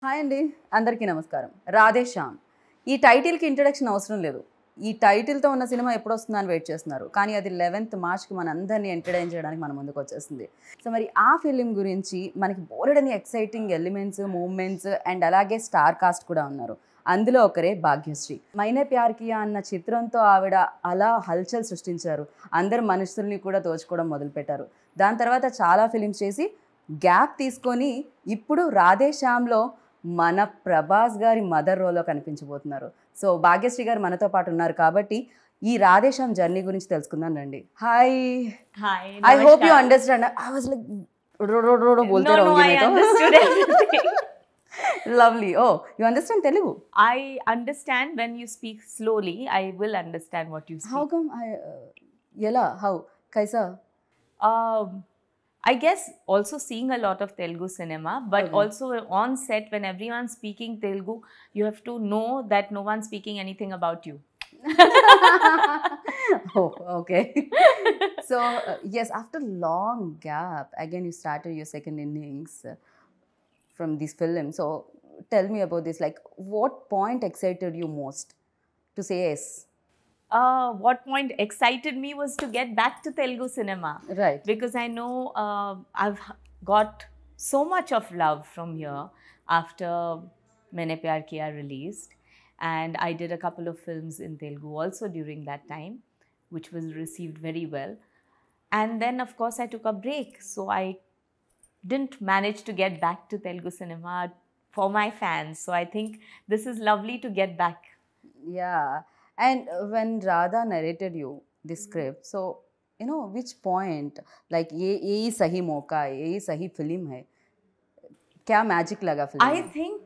Hi అండి, అందరికీ నమస్కారం. రాధే శ్యామ్ ఈ టైటిల్కి ఇంట్రడక్షన్ అవసరం లేదు. ఈ టైటిల్తో ఉన్న సినిమా ఎప్పుడు వస్తుందని వెయిట్ చేస్తున్నారు, కానీ అది 11th మార్చ్కి మన అందరినీ ఎంటర్టైన్ చేయడానికి మన ముందుకు వచ్చేస్తుంది. సో మరి ఆ ఫిలిం గురించి మనకి బోలెడని ఎక్సైటింగ్ ఎలిమెంట్స్, మూమెంట్స్ అండ్ అలాగే స్టార్ కాస్ట్ కూడా ఉన్నారు. అందులో ఒకరే భాగ్యశ్రీ. మైనే ప్యార్ కియా అన్న చిత్రంతో ఆవిడ అలా హల్చల్ సృష్టించారు. అందరు మనుషుల్ని కూడా దోచుకోవడం మొదలుపెట్టారు. దాని తర్వాత చాలా ఫిలిమ్స్ చేసి గ్యాప్ తీసుకొని ఇప్పుడు రాధే శ్యామ్లో మన ప్రభాస్ గారి మదర్ రోల్లో కనిపించబోతున్నారు. సో భాగ్యశ్రీ గారు మనతో పాటు ఉన్నారు కాబట్టి ఈ రాధే శ్యామ్ జర్నీ గురించి తెలుసుకుందాం రండి. Hi. Hi. I hope you understand. I was like बोलते रहोगे मैं तो. I understood everything. Lovely. Oh, you understand Telugu? I understand when you speak slowly. I will understand what you speak. How come yela how kaisa? I guess also seeing a lot of Telugu cinema, but also on set when everyone's speaking Telugu, you have to know that no one's speaking anything about you. Oh, okay. So yes, after long gap, again you started your second innings from this film. So tell me about this. Like, what point excited you most to say yes? What point excited me was to get back to Telugu cinema. Right. Because I know I've got so much of love from here after Maine Pyar Kiya released. And I did a couple of films in Telugu also during that time, which was received very well. And then, of course, I took a break. So I didn't manage to get back to Telugu cinema for my fans. So I think this is lovely to get back. Yeah. And when Radha narrated you this script, so you know which point, like ये सही मौका है, ये सही film है, क्या magic लगा film I में? think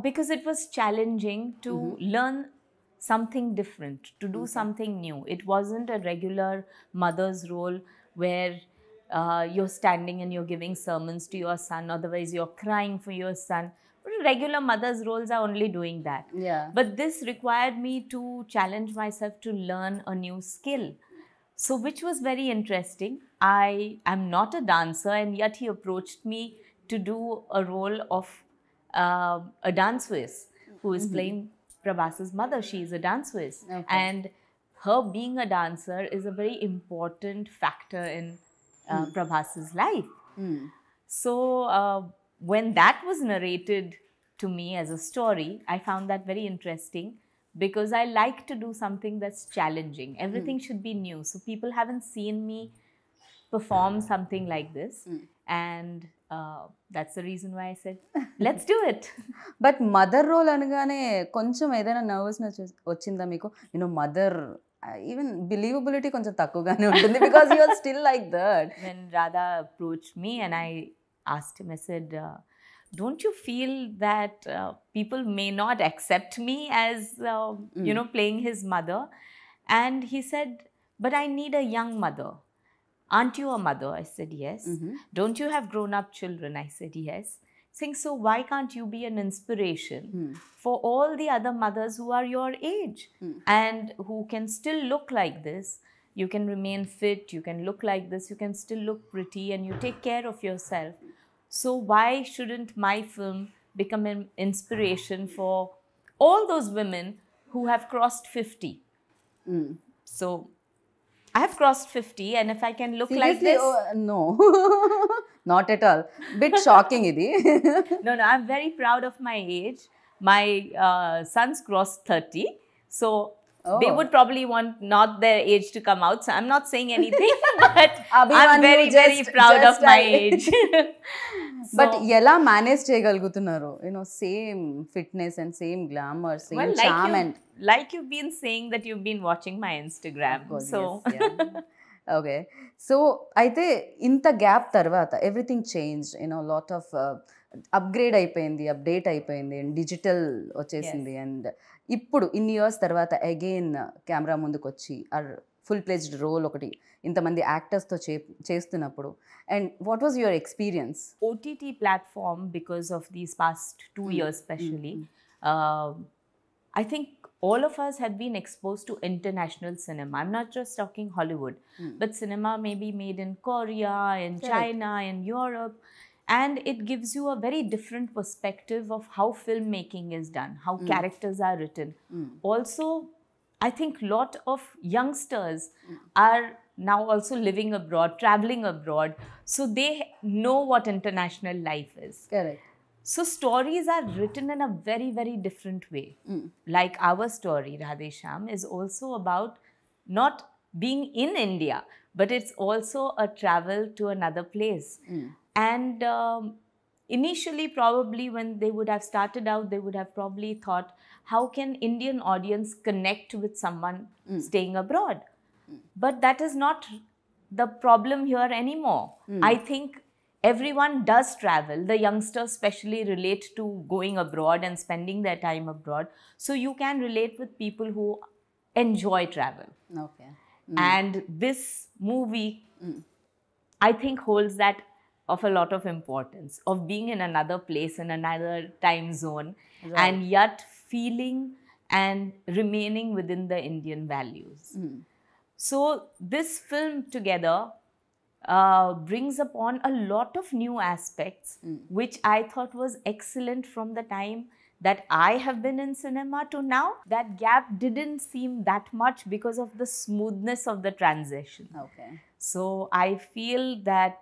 because it was challenging to learn something different, to do something new. It wasn't a regular mother's role where you're standing and you're giving sermons to your son, otherwise you're crying for your son. Regular mother's roles are only doing that. Yeah. But this required me to challenge myself to learn a new skill. So which was very interesting. I am not a dancer, and yet he approached me to do a role of a dance whiz who is playing Prabhas's mother. She is a dance whiz. Okay. And her being a dancer is a very important factor in Prabhas's life. So when that was narrated to me as a story, I found that very interesting because I like to do something that's challenging. Everything should be new. So people haven't seen me perform something like this. And that's the reason why I said, let's do it. But mother role అనగానే కొంచెం ఏదైనా nervousness వచ్చిందా మీకు? You know mother even believability కొంచెం తక్కువగానే ఉంటుంది because you are still like that. When Radha approached me and I asked him, I said, don't you feel that people may not accept me as, you know, playing his mother? And he said, but I need a young mother. Aren't you a mother? I said, yes. Don't you have grown-up children? I said, yes. Saying, so why can't you be an inspiration for all the other mothers who are your age and who can still look like this? You can remain fit, you can look like this, you can still look pretty, and you take care of yourself. So why shouldn't my film become an inspiration for all those women who have crossed 50? So I have crossed 50, and if I can look like this... No, not at all. Bit shocking idi. No, I'm very proud of my age. My sons crossed 30. So they would probably want not their age to come out. So I'm not saying anything, but I'm very, very proud of my age. But ఎలా manage చేయగలుగుతున్నారు? You know same fitness and same glamour, same charm and like you've been saying that you've been watching my Instagram. So okay. So అయితే ఇంత gap తర్వాత everything change, you know lot of upgrade అయిపోయింది, update అయిపోయింది, and digital వచ్చేసింది. And ఇప్పుడు ఇన్ని years తర్వాత again camera ముందుకు వచ్చి ఫుల్ ప్లేజ్డ్ రోల్ ఒకటి ఇంతమంది యాక్టర్స్తో చేస్తున్నప్పుడు, and what was your experience? OTT platform, because of these past 2 years especially, I think all of us have been exposed to international cinema. I'm not just talking Hollywood, but cinema may be made in Korea, in China, in Europe. And it gives you a very different perspective of how filmmaking is done, how characters are written. Also, I think a lot of youngsters are now also living abroad, traveling abroad. So they know what international life is. Correct. So stories are written in a very, very different way. Like our story, Radhe Shyam, is also about not being in India, but it's also a travel to another place. And initially, probably when they would have started out, they would have probably thought, how can Indian audience connect with someone staying abroad? But that is not the problem here anymore. I think everyone does travel. The youngsters especially relate to going abroad and spending their time abroad. So you can relate with people who enjoy travel. Okay. And this movie, I think, holds that of a lot of importance, of being in another place, in another time zone, and yet feeling and remaining within the Indian values. So this film together brings upon a lot of new aspects, which I thought was excellent from the time that I have been in cinema to now. That gap didn't seem that much because of the smoothness of the transition. Okay. So I feel that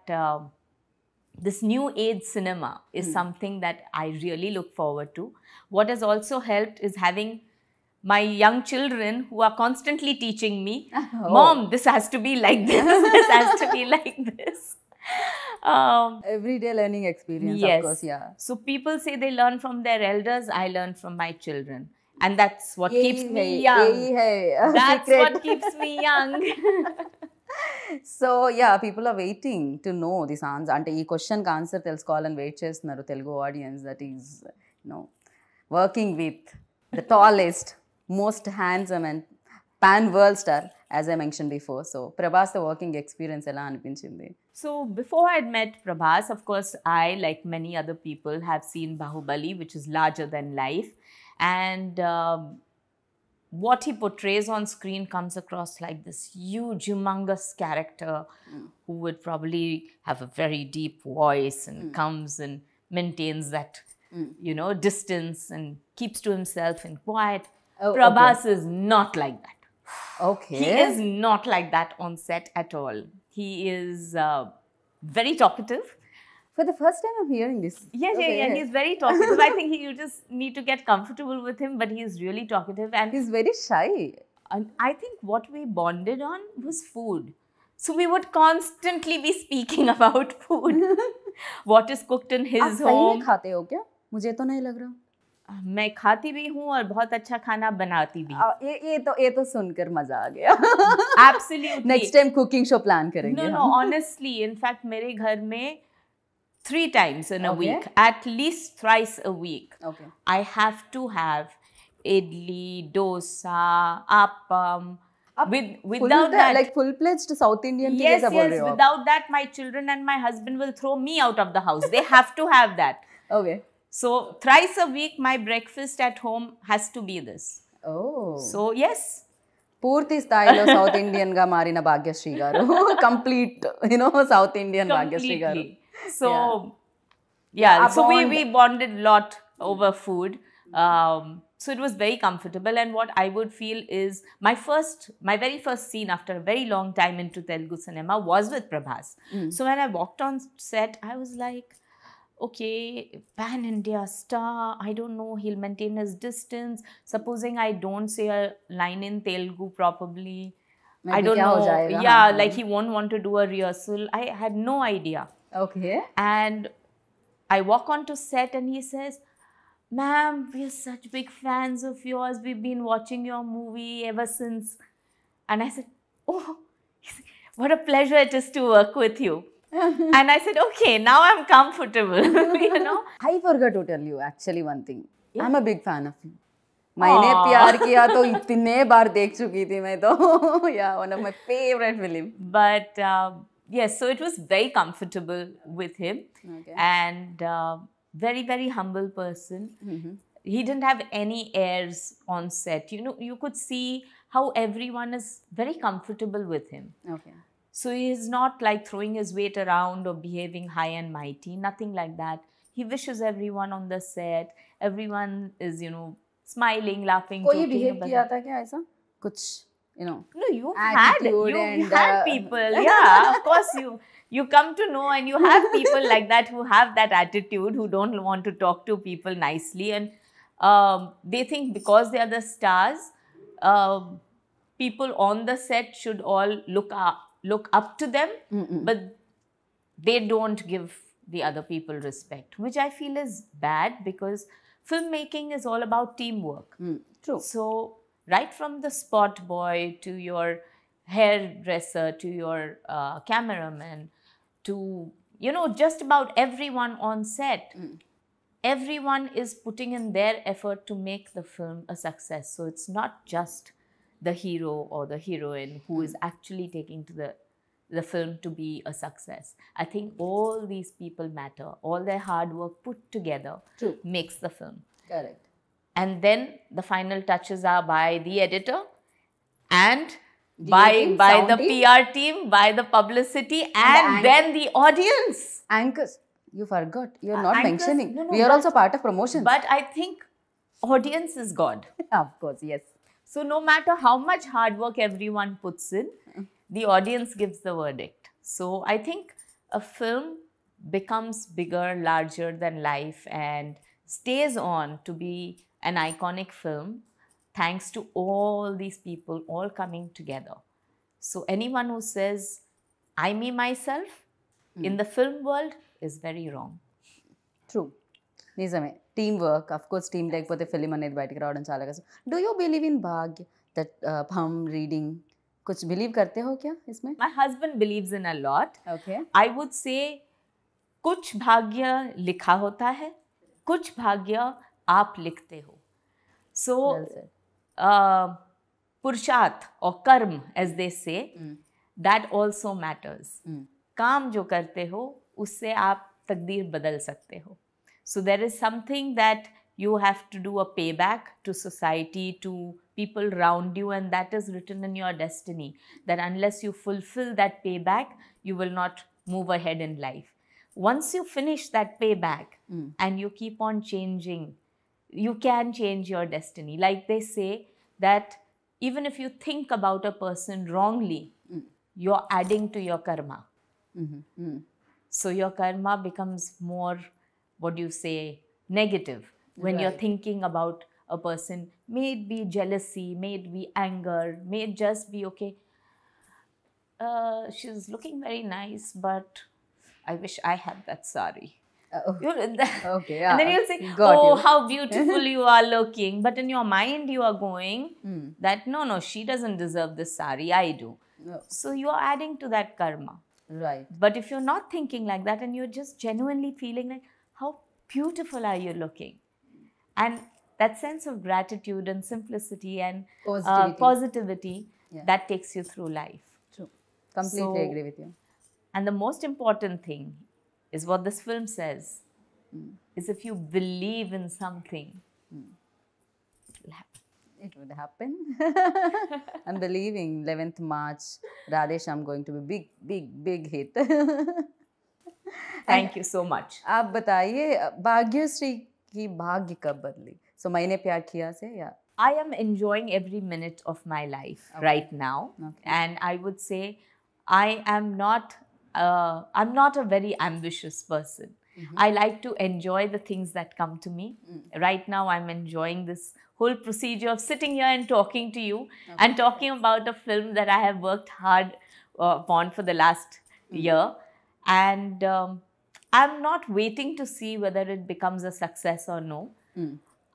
this new age cinema is something that I really look forward to. What has also helped is having my young children who are constantly teaching me, Mom, this has to be like this, this has to be like this. Everyday learning experience, Yes. of course, yeah. So people say they learn from their elders, I learn from my children. And that's what keeps me young. That's what keeps me young. So yeah, people are waiting to know this answer. Ante ee question ki answer telusukovalani wait chestunaru Telugu audience, that is, working with the tallest, most handsome and pan world star, as I mentioned before. So Prabhas, the working experience ela anipinchindi? So before I'd met Prabhas, of course, I, like many other people, have seen Bahubali, which is larger than life. And what he portrays on screen comes across like this huge, humongous character who would probably have a very deep voice and comes and maintains that, distance and keeps to himself and quiet. Prabhas is not like that. Okay. He is not like that on set at all. He is very talkative. For the first time I'm hearing this. Yeah, he's very talkative. I think you just need to get comfortable with him, but he is really talkative. And He's very shy. I think what we bonded on was food. So we would constantly be speaking about food. What is cooked in his आप सही home. में खाते हो क्या? मुझे तो नहीं लग रहा. मैं खाती भी हूँ और बहुत अच्छा खाना बनाती भी. ये तो सुनकर मजा आ गया. Absolutely. Next time cooking show plan करेंगे. No, honestly, in fact, मेरे घर में 3 times in a week, at least thrice a week, Okay. I have to have idli, dosa, appam. Without that, like full-fledged South Indian की yes, जैसा बोल रहे हो आप. without that, my children and my husband will throw me out of the house. They have to have that. Okay. So thrice a week, my breakfast at home has to be this. Oh. So yes. పూర్తి స్థాయిలో south Indian గా మారిన భాగ్యశ్రీ గారు. Complete south Indian Bhagyashree గారు. So so we bonded a lot over food. So it was very comfortable, and what I would feel is my very first scene after a very long time into Telugu cinema was with Prabhas. So when I walked on set, I was like, okay, pan-India star, I don't know, he'll maintain his distance. Supposing I don't say a line in Telugu properly, I don't know. Yeah, like he won't want to do a rehearsal. I had no idea. Okay. And I walk onto set and he says, ma'am, we're such big fans of yours. We've been watching your movie ever since. And I said, oh, what a pleasure it is to work with you. And I said, okay, now I'm comfortable, I forgot to tell you actually one thing. I'm a big fan of you. मैंने प्यार किया तो इतने बार देख चुकी थी मैं तो. Yeah, one of my favorite film. But yes, so it was very comfortable with him. Okay. And very, very humble person. He didn't have any airs on set. You could see how everyone is very comfortable with him. Okay. So he is not like throwing his weight around or behaving high and mighty, nothing like that. He wishes everyone on the set, everyone is, smiling, laughing, कोई joking behave about किया था क्या ऐसा कुछ No, you attitude and, had people. Yeah, of course you come to know, and you have people like that who have that attitude, who don't want to talk to people nicely, and they think because they are the stars, people on the set should all look up to them, but they don't give the other people respect, which I feel is bad, because filmmaking is all about teamwork. True. So right from the spot boy to your hairdresser to your cameraman to just about everyone on set, everyone is putting in their effort to make the film a success. So it's not just the hero or the heroine who is actually taking to the film to be a success. I think all these people matter. All their hard work put together makes the film. Correct. And then the final touches are by the editor and by the PR team, by the publicity, and then the audience. Anchors. You forgot. You're not Anchors, mentioning. no, We are also part of promotions. But I think audience is God. Of course, yes. So no matter how much hard work everyone puts in, the audience gives the verdict. So I think a film becomes bigger, larger than life, and stays on to be an iconic film thanks to all these people all coming together. So anyone who says, I, me, myself, in the film world is very wrong. True. నిజమే team work of course team లేకపోతే film అనేది బయటకు రావడం చాలా కష్టం do you believe in Bhagya that हम reading कुछ believe करते हो क्या इसमें My husband believes in a lot. Okay. I would say कुछ भाग्य लिखा होता है, कुछ भाग्य आप लिखते हो. So Well said. पुरुषार्थ or कर्म as they say, that also matters. काम जो करते हो उससे आप तकदीर बदल सकते हो. So there is something that you have to do a payback to society, to people around you, and that is written in your destiny, that unless you fulfill that payback, you will not move ahead in life. Once you finish that payback and you keep on changing, you can change your destiny. Like they say that even if you think about a person wrongly, you're adding to your karma. So your karma becomes more, what do you say, negative when you're thinking about a person. May it be jealousy, may it be anger, may it just be, okay, she's looking very nice, but I wish I had that sari. Okay, yeah. And then you'll say, Got oh, you. how beautiful you are looking. But in your mind, you are going that, no, she doesn't deserve this sari, I do. No. So you are adding to that karma. Right. But if you're not thinking like that and you're just genuinely feeling like, how beautiful are you looking? And that sense of gratitude and simplicity and positivity that takes you through life. True. Completely agree with you. And the most important thing is what this film says, is if you believe in something, it will happen. It would happen. I'm believing 11th March, Radhe Shyam going to be big hit. Thank you so much. आप बताइए भाग्यश्री की भाग्य कब बदली? So मैंने प्यार किया से या? I am enjoying every minute of my life right now, and I would say I'm not a very ambitious person. I like to enjoy the things that come to me. Right now, I'm enjoying this whole procedure of sitting here and talking to you and talking about a film that I have worked hard upon for the last year. And I'm not waiting to see whether it becomes a success or no.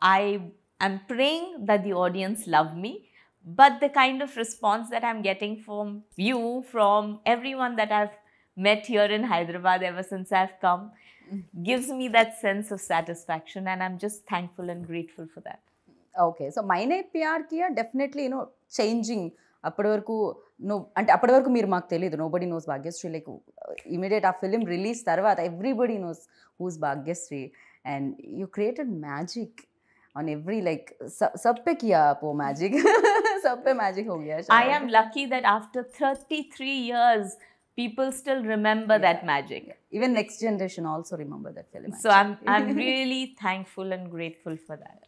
I am praying that the audience love me. But the kind of response that I'm getting from you, from everyone that I've met here in Hyderabad ever since I've come, gives me that sense of satisfaction, and I'm just thankful and grateful for that. Okay, so मैंने प्यार किया definitely changing. అప్పటి వరకు అంటే అప్పటి వరకు మీరు మాకు తెలియదు, nobody knows Bhagyashree. Like immediate ఆ ఫిలిం రిలీజ్ తర్వాత everybody knows who's Bhagyashree, and you created magic. on every like सब पे किया आप वो magic सब पे magic हो गया I शायद. am lucky that after 33 years, people still remember that magic. Yeah. Even next generation also remember that film. So I'm really thankful and grateful for that.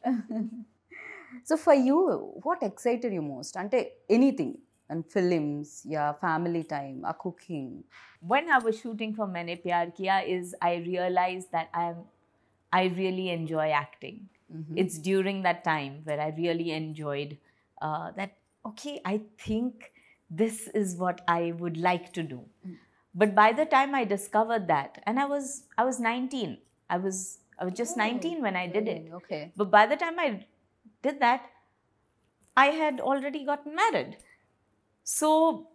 So for you, what excited you most? Ante anything and films, yeah, family time, or cooking. When I was shooting for Maine Pyar Kiya is I realized that I really enjoy acting. It's during that time where I really enjoyed that, okay, I think this is what I would like to do. But by the time I discovered that, and I was 19, I was just 19 when I did it. Okay. But by the time I did that, I had already gotten married. So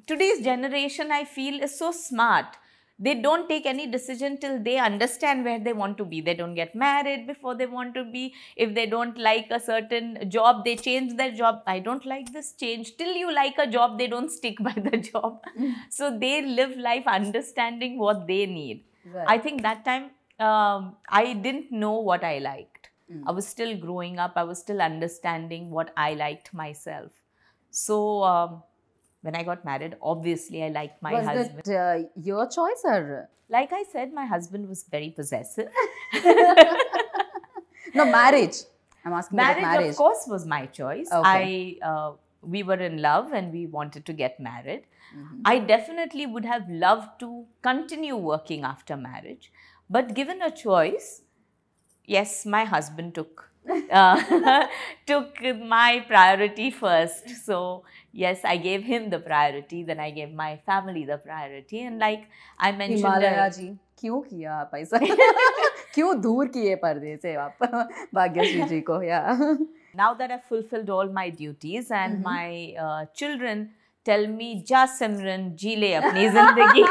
today's generation, I feel, is so smart. They don't take any decision till they understand where they want to be. They don't get married before they want to be. If they don't like a certain job, they change their job. I don't like this, change. Till you like a job, they don't stick by the job. So they live life understanding what they need. Right. I think that time I didn't know what I liked. I was still growing up. I was still understanding what I liked myself. So when I got married, obviously I liked my husband. Was that your choice or? Like I said, my husband was very possessive. No, marriage. I'm asking about Marriage, marriage. of course, was my choice. Okay. We were in love and we wanted to get married. I definitely would have loved to continue working after marriage. But given a choice, yes, my husband took my priority first. So yes, I gave him the priority, then I gave my family the priority. And like I mentioned, Himalaya जी क्यों किया आप ऐसा क्यों दूर किए पर्दे से आप भाग्यश्री जी को? Yeah. now that I've fulfilled all my duties and my children tell me, "Ja Simran, ji le apni zindagi."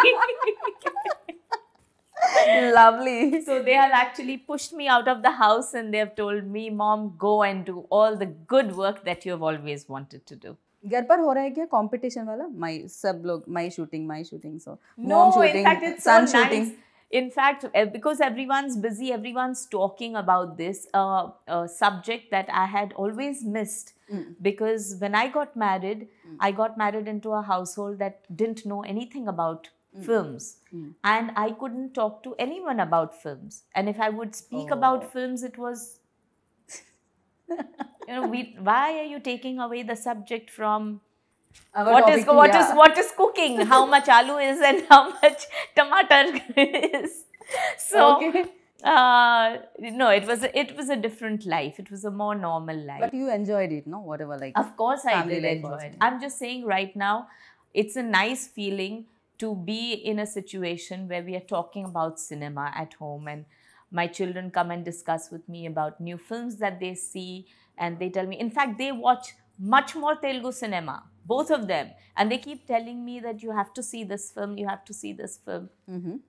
Lovely. So they have actually pushed me out of the house and they have told me, "Mom, go and do all the good work that you have always wanted to do." घर पर हो रहा है क्या competition वाला? सब लोग my shooting so No, mom shooting, in fact, it's son so shooting. nice. In fact, because everyone's busy, everyone's talking about this subject that I had always missed. Because when I got married into a household that didn't know anything about films. And I couldn't talk to anyone about films. And if I would speak about films, it was, why are you taking away the subject from what is cooking, how much aloo is and how much tomato is. So Okay. no, it was a different life. It was a more normal life. But you enjoyed it, no? Whatever, like. Of course I family did life enjoy also. it. I'm just saying right now, it's a nice feeling to be in a situation where we are talking about cinema at home and my children come and discuss with me about new films that they see and they tell me, in fact, they watch much more Telugu cinema, both of them. And they keep telling me that you have to see this film, you have to see this film.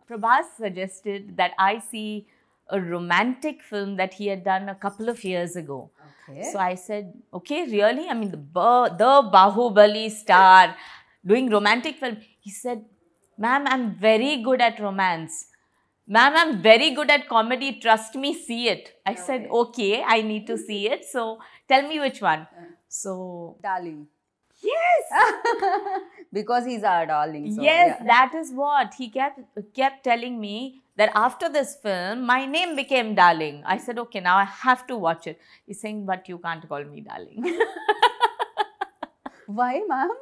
Prabhas suggested that I see a romantic film that he had done a couple of years ago. Okay. So I said, okay, really? I mean, the Bahubali star doing romantic film. He said, "Ma'am, I'm very good at romance. Ma'am, I'm very good at comedy. Trust me, see it." I said, okay, I need to see it. So tell me which one. So, Darling. yes. Because he's our darling. So, Yes, yeah. that is what. He kept telling me that after this film, my name became Darling. I said, okay, now I have to watch it. He's saying, but you can't call me Darling. Why, ma'am?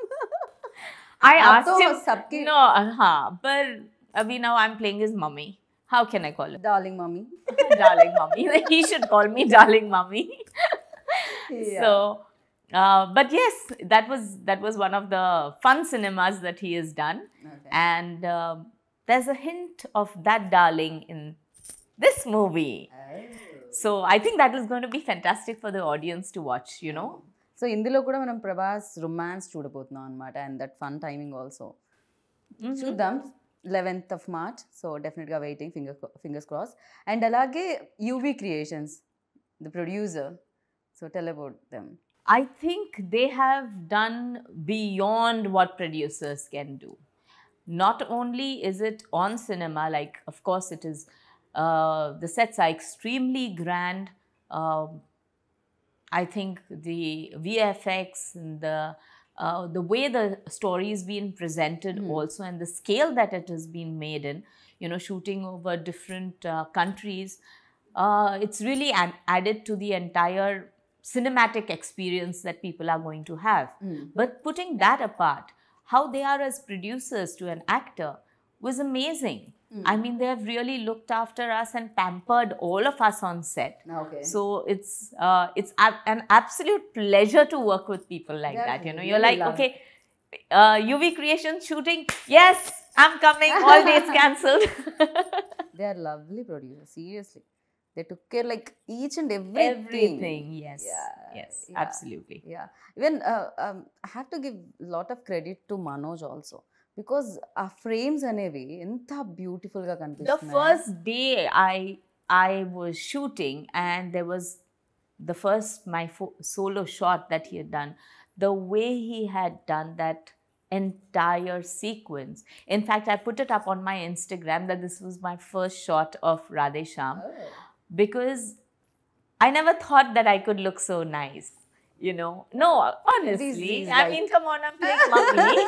I आप asked तो him. सबके- No, but abhi now I'm playing his mummy. How can I call him? Darling mommy. Darling mummy. He should call me Darling mummy. Yeah. So, but yes, that was one of the fun cinemas that he has done. Okay. And there's a hint of that darling in this movie. So I think that is going to be fantastic for the audience to watch, you know. So ఇందులో కూడా మనం Prabhas romance చూడబోతున్నాం అనమాట and that fun timing also చూద్దాం 11th of March. So డెఫినెట్గా waiting fingers cross. And అలాగే UV creations the producer, so tell about them. I think they have done beyond what producers can do. Not only is it on cinema, like of course it is, the sets are extremely grand. Um, I think the VFX and the way the story is being presented also, and the scale that it has been made in, shooting over different countries, it's really added to the entire cinematic experience that people are going to have. But putting that apart, how they are as producers to an actor was amazing. I mean, they have really looked after us and pampered all of us on set. Okay. So it's an absolute pleasure to work with people like that. You're really like, love okay, UV Creations shooting, yes, I'm coming, all dates cancelled. They are lovely producers, seriously. They took care like each and everything. Everything, yes. Yes, absolutely. Yeah. Even I have to give a lot of credit to Manoj also. Because our frames anevi enta beautiful ga The kanipistunnai. first day I was shooting, and there was the first my solo shot that he had done, the way he had done that entire sequence. In fact, I put it up on my Instagram that this was my first shot of Radhe Shyam, because I never thought that I could look so nice. No, honestly. These I mean, come on, I'm playing mummy.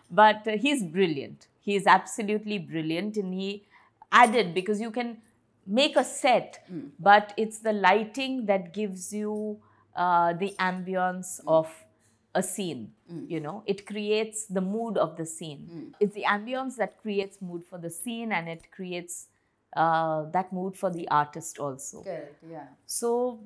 But he's brilliant. He is absolutely brilliant, and he added, because you can make a set, but it's the lighting that gives you the ambience of a scene. It creates the mood of the scene. It's the ambience that creates mood for the scene, and it creates that mood for the artist also. Correct, yeah. So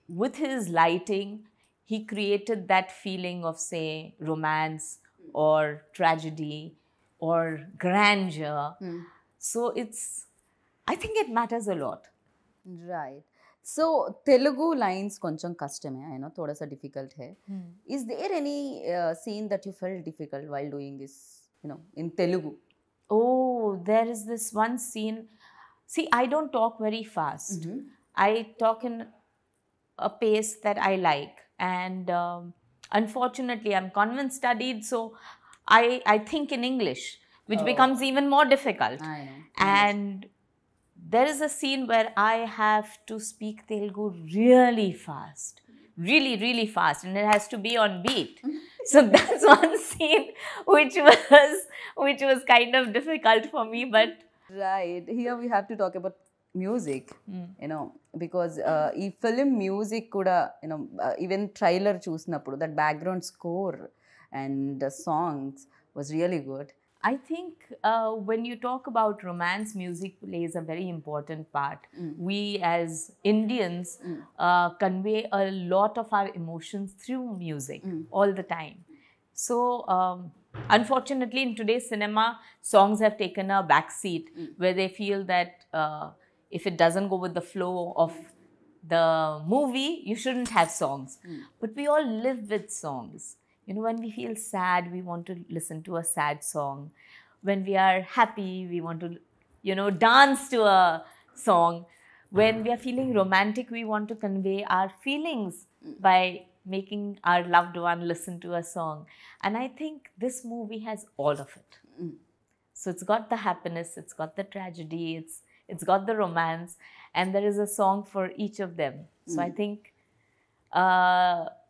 with his lighting, he created that feeling of, say, romance or tragedy or grandeur. So I think it matters a lot. Right. So Telugu lines koncham kastame, I know, thoda sa difficult hai. Is there any scene that you felt difficult while doing this, in Telugu? Oh, there is this one scene. See, I don't talk very fast. I talk in a pace that I like. And unfortunately, I'm convent studied, so I think in English, which becomes even more difficult. I know. And there is a scene where I have to speak Telugu really fast. Really, really fast. And it has to be on beat. So that's one scene which was kind of difficult for me, but... Right. Here we have to talk about music, because ee film music kuda, even trailer choosinapudu, that background score and the songs was really good. I think when you talk about romance, music plays a very important part. We as Indians convey a lot of our emotions through music all the time. So unfortunately, in today's cinema, songs have taken a backseat where they feel that if it doesn't go with the flow of the movie, you shouldn't have songs. But we all live with songs. When we feel sad, we want to listen to a sad song. When we are happy, we want to, dance to a song. When we are feeling romantic, we want to convey our feelings by making our loved one listen to a song. And I think this movie has all of it. So it's got the happiness, it's got the tragedy, it's got the romance, and there is a song for each of them. So I think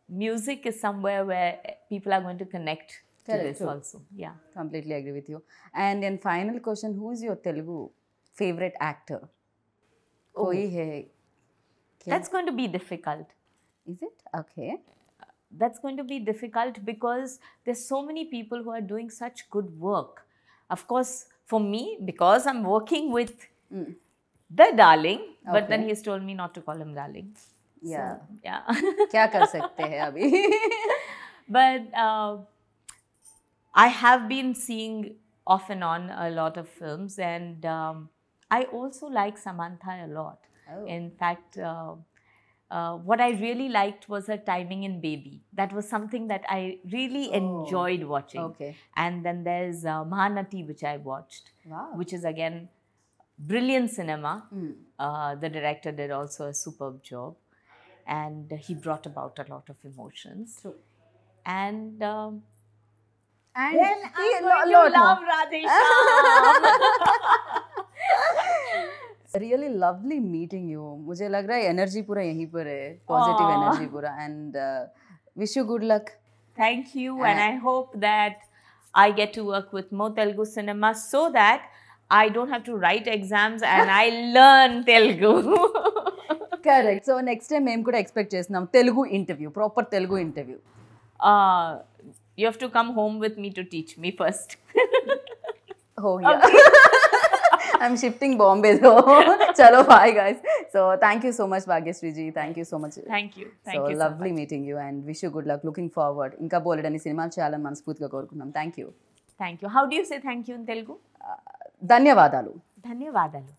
music is somewhere where people are going to connect to this also. Yeah. Completely agree with you. And then final question, who is your Telugu favorite actor? Koi hai? That's going to be difficult. Is it? Okay. That's going to be difficult because there's so many people who are doing such good work. Of course, for me, because I'm working with the darling, but then he's told me not to call him darling. Yeah. So, yeah. Kya kar sakte hai abhi? But I have been seeing off and on a lot of films, and I also like Samantha a lot. In fact, what I really liked was her timing in Baby. That was something that I really enjoyed watching. Okay. And then there's Mahanati, which I watched, which is again brilliant cinema. The director did also a superb job, and he brought about a lot of emotions. True. And then And I'm going to love Radhe Shyam. Really lovely meeting you. मुझे लग रहा है energy पूरा यहीं पर है, positive Aw. Energy पूरा. And wish you good luck. Thank you, and I hope that I get to work with more Telugu cinema so that I don't have to write exams and I learn Telugu. Correct. So next time మేము కూడా expect చేస్తున్నాం Telugu interview, proper Telugu interview. You have to come home with me to teach me first. Oh yeah. I'm shifting Bombay though. Chalo, bye guys. So thank you so much Bhagyashree ji. Thank you so much. Thank you. Thank So you lovely so much. meeting you and wish you good luck. Looking forward. Inka boledani సినిమాలు చేయాలని మనస్ఫూర్తిగా కోరుకుంటున్నాం. Thank you. Thank you. How do you say thank you in Telugu? ధన్యవాదాలు. ధన్యవాదాలు.